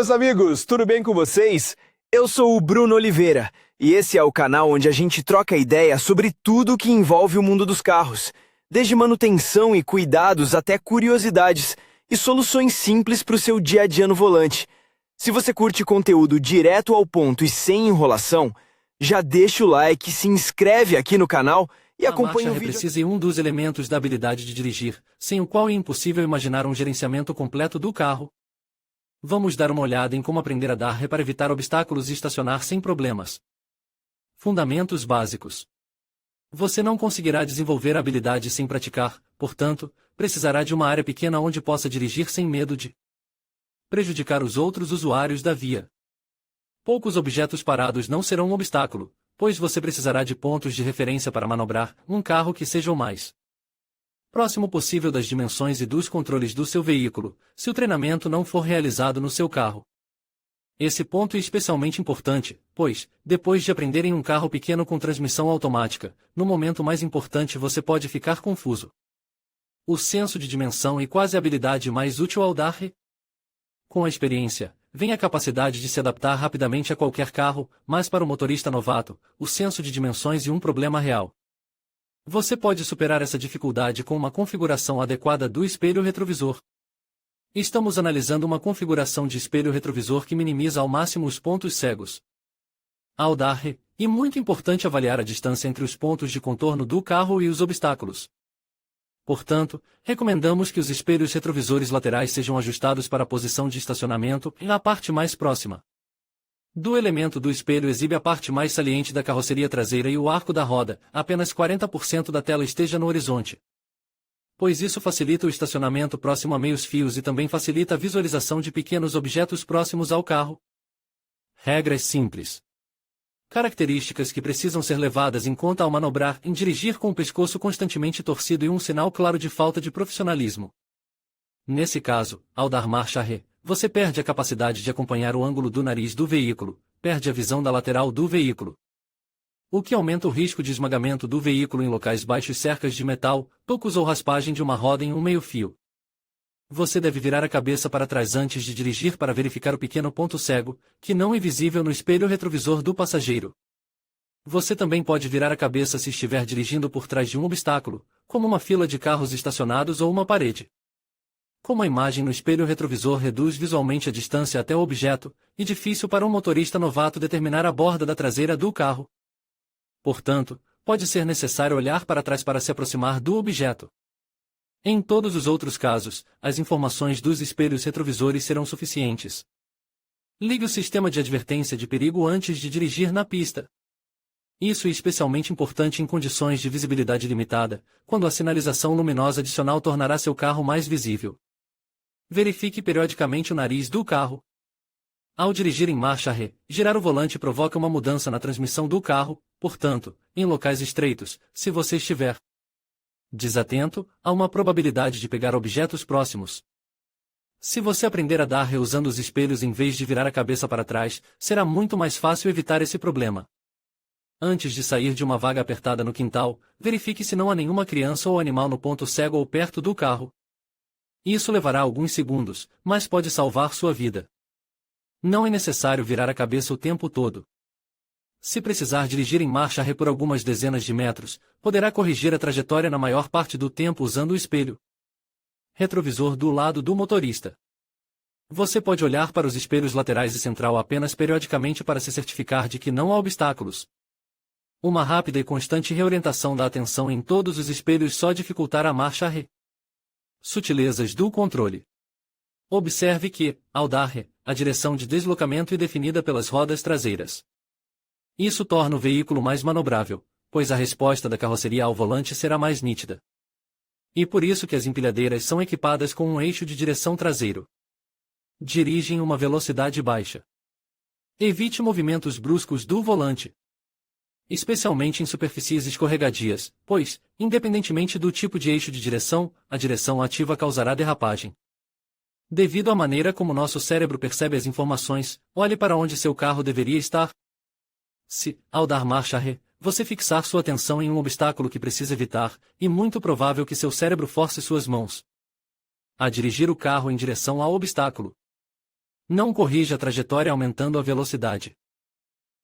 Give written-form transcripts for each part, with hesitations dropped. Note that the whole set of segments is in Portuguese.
meus amigos, tudo bem com vocês? Eu sou o Bruno Oliveira e esse é o canal onde a gente troca ideia sobre tudo que envolve o mundo dos carros, desde manutenção e cuidados até curiosidades e soluções simples para o seu dia a dia no volante. Se você curte conteúdo direto ao ponto e sem enrolação, já deixa o like, se inscreve aqui no canal e acompanha o vídeo. Precisa um dos elementos da habilidade de dirigir, sem o qual é impossível imaginar um gerenciamento completo do carro. Vamos dar uma olhada em como aprender a dar ré para evitar obstáculos e estacionar sem problemas. Fundamentos básicos. Você não conseguirá desenvolver a habilidade sem praticar, portanto, precisará de uma área pequena onde possa dirigir sem medo de prejudicar os outros usuários da via. Poucos objetos parados não serão um obstáculo, pois você precisará de pontos de referência para manobrar um carro que seja o mais próximo possível das dimensões e dos controles do seu veículo, se o treinamento não for realizado no seu carro. Esse ponto é especialmente importante, pois, depois de aprender em um carro pequeno com transmissão automática, no momento mais importante você pode ficar confuso. O senso de dimensão e quase a habilidade mais útil ao dar ré. Com a experiência, vem a capacidade de se adaptar rapidamente a qualquer carro, mas para o motorista novato, o senso de dimensões é um problema real. Você pode superar essa dificuldade com uma configuração adequada do espelho retrovisor. Estamos analisando uma configuração de espelho retrovisor que minimiza ao máximo os pontos cegos. Ao dar ré, é muito importante avaliar a distância entre os pontos de contorno do carro e os obstáculos. Portanto, recomendamos que os espelhos retrovisores laterais sejam ajustados para a posição de estacionamento e na parte mais próxima do elemento do espelho exibe a parte mais saliente da carroceria traseira e o arco da roda, apenas 40% da tela esteja no horizonte. Pois isso facilita o estacionamento próximo a meios fios e também facilita a visualização de pequenos objetos próximos ao carro. Regras simples. Características que precisam ser levadas em conta ao manobrar em dirigir com o pescoço constantemente torcido e um sinal claro de falta de profissionalismo. Nesse caso, ao dar marcha ré, você perde a capacidade de acompanhar o ângulo do nariz do veículo, perde a visão da lateral do veículo, o que aumenta o risco de esmagamento do veículo em locais baixos, cercas de metal, tocos ou raspagem de uma roda em um meio-fio. Você deve virar a cabeça para trás antes de dirigir para verificar o pequeno ponto cego, que não é visível no espelho retrovisor do passageiro. Você também pode virar a cabeça se estiver dirigindo por trás de um obstáculo, como uma fila de carros estacionados ou uma parede. Como a imagem no espelho retrovisor reduz visualmente a distância até o objeto, é difícil para um motorista novato determinar a borda da traseira do carro. Portanto, pode ser necessário olhar para trás para se aproximar do objeto. Em todos os outros casos, as informações dos espelhos retrovisores serão suficientes. Ligue o sistema de advertência de perigo antes de dirigir na pista. Isso é especialmente importante em condições de visibilidade limitada, quando a sinalização luminosa adicional tornará seu carro mais visível. Verifique periodicamente o nariz do carro. Ao dirigir em marcha ré, girar o volante provoca uma mudança na transmissão do carro, portanto, em locais estreitos, se você estiver desatento, há uma probabilidade de pegar objetos próximos. Se você aprender a dar ré usando os espelhos em vez de virar a cabeça para trás, será muito mais fácil evitar esse problema. Antes de sair de uma vaga apertada no quintal, verifique se não há nenhuma criança ou animal no ponto cego ou perto do carro. Isso levará alguns segundos, mas pode salvar sua vida. Não é necessário virar a cabeça o tempo todo. Se precisar dirigir em marcha ré por algumas dezenas de metros, poderá corrigir a trajetória na maior parte do tempo usando o espelho retrovisor do lado do motorista. Você pode olhar para os espelhos laterais e central apenas periodicamente para se certificar de que não há obstáculos. Uma rápida e constante reorientação da atenção em todos os espelhos só dificultará a marcha ré. Sutilezas do controle. Observe que, ao dar ré, a direção de deslocamento é definida pelas rodas traseiras. Isso torna o veículo mais manobrável, pois a resposta da carroceria ao volante será mais nítida. E por isso que as empilhadeiras são equipadas com um eixo de direção traseiro. Dirige em uma velocidade baixa. Evite movimentos bruscos do volante, especialmente em superfícies escorregadias, pois, independentemente do tipo de eixo de direção, a direção ativa causará derrapagem. Devido à maneira como nosso cérebro percebe as informações, olhe para onde seu carro deveria estar. Se, ao dar marcha ré, você fixar sua atenção em um obstáculo que precisa evitar, é muito provável que seu cérebro force suas mãos a dirigir o carro em direção ao obstáculo. Não corrija a trajetória aumentando a velocidade.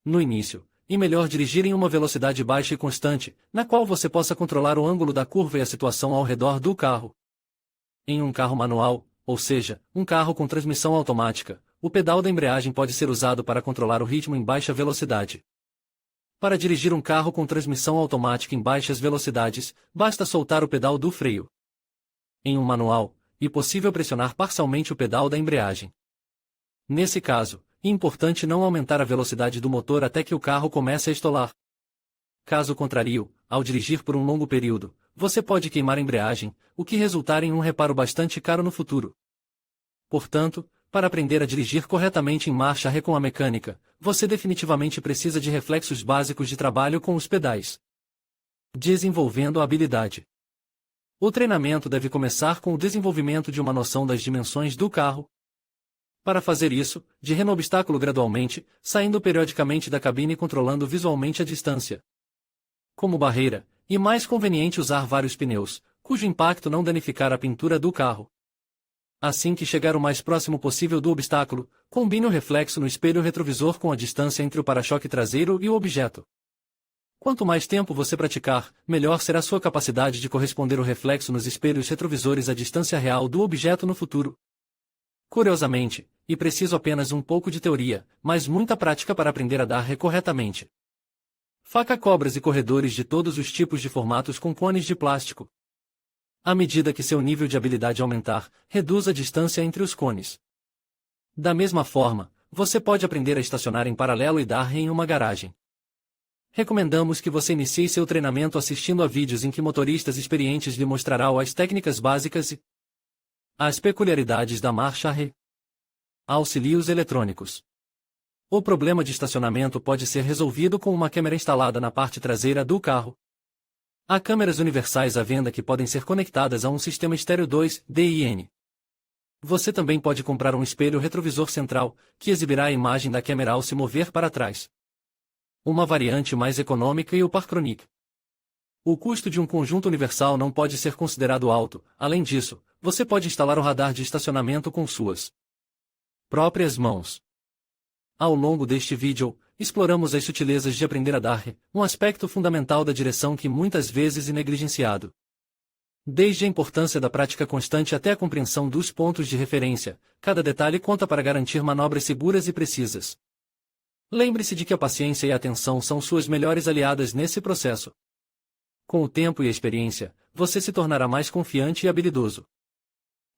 No início, é melhor dirigir em uma velocidade baixa e constante, na qual você possa controlar o ângulo da curva e a situação ao redor do carro. Em um carro manual, ou seja, um carro com transmissão automática, o pedal da embreagem pode ser usado para controlar o ritmo em baixa velocidade. Para dirigir um carro com transmissão automática em baixas velocidades, basta soltar o pedal do freio. Em um manual, é possível pressionar parcialmente o pedal da embreagem. Nesse caso, é importante não aumentar a velocidade do motor até que o carro comece a estolar. Caso contrário, ao dirigir por um longo período, você pode queimar a embreagem, o que resultar em um reparo bastante caro no futuro. Portanto, para aprender a dirigir corretamente em marcha ré com a mecânica, você definitivamente precisa de reflexos básicos de trabalho com os pedais. Desenvolvendo a habilidade. O treinamento deve começar com o desenvolvimento de uma noção das dimensões do carro. Para fazer isso, dirija no obstáculo gradualmente, saindo periodicamente da cabine e controlando visualmente a distância. Como barreira, é mais conveniente usar vários pneus, cujo impacto não danificar a pintura do carro. Assim que chegar o mais próximo possível do obstáculo, combine o reflexo no espelho retrovisor com a distância entre o para-choque traseiro e o objeto. Quanto mais tempo você praticar, melhor será sua capacidade de corresponder o reflexo nos espelhos retrovisores à distância real do objeto no futuro. Curiosamente, é preciso apenas um pouco de teoria, mas muita prática para aprender a dar ré corretamente. Faca-cobras e corredores de todos os tipos de formatos com cones de plástico. À medida que seu nível de habilidade aumentar, reduz a distância entre os cones. Da mesma forma, você pode aprender a estacionar em paralelo e dar ré em uma garagem. Recomendamos que você inicie seu treinamento assistindo a vídeos em que motoristas experientes lhe mostrarão as técnicas básicas e as peculiaridades da marcha ré. Auxílios eletrônicos. O problema de estacionamento pode ser resolvido com uma câmera instalada na parte traseira do carro. Há câmeras universais à venda que podem ser conectadas a um sistema estéreo 2DIN. Você também pode comprar um espelho retrovisor central, que exibirá a imagem da câmera ao se mover para trás. Uma variante mais econômica é o Parkronic. O custo de um conjunto universal não pode ser considerado alto. Além disso, você pode instalar o radar de estacionamento com suas próprias mãos. Ao longo deste vídeo, exploramos as sutilezas de aprender a dar ré, um aspecto fundamental da direção que muitas vezes é negligenciado. Desde a importância da prática constante até a compreensão dos pontos de referência, cada detalhe conta para garantir manobras seguras e precisas. Lembre-se de que a paciência e a atenção são suas melhores aliadas nesse processo. Com o tempo e a experiência, você se tornará mais confiante e habilidoso.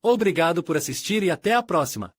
Obrigado por assistir e até a próxima!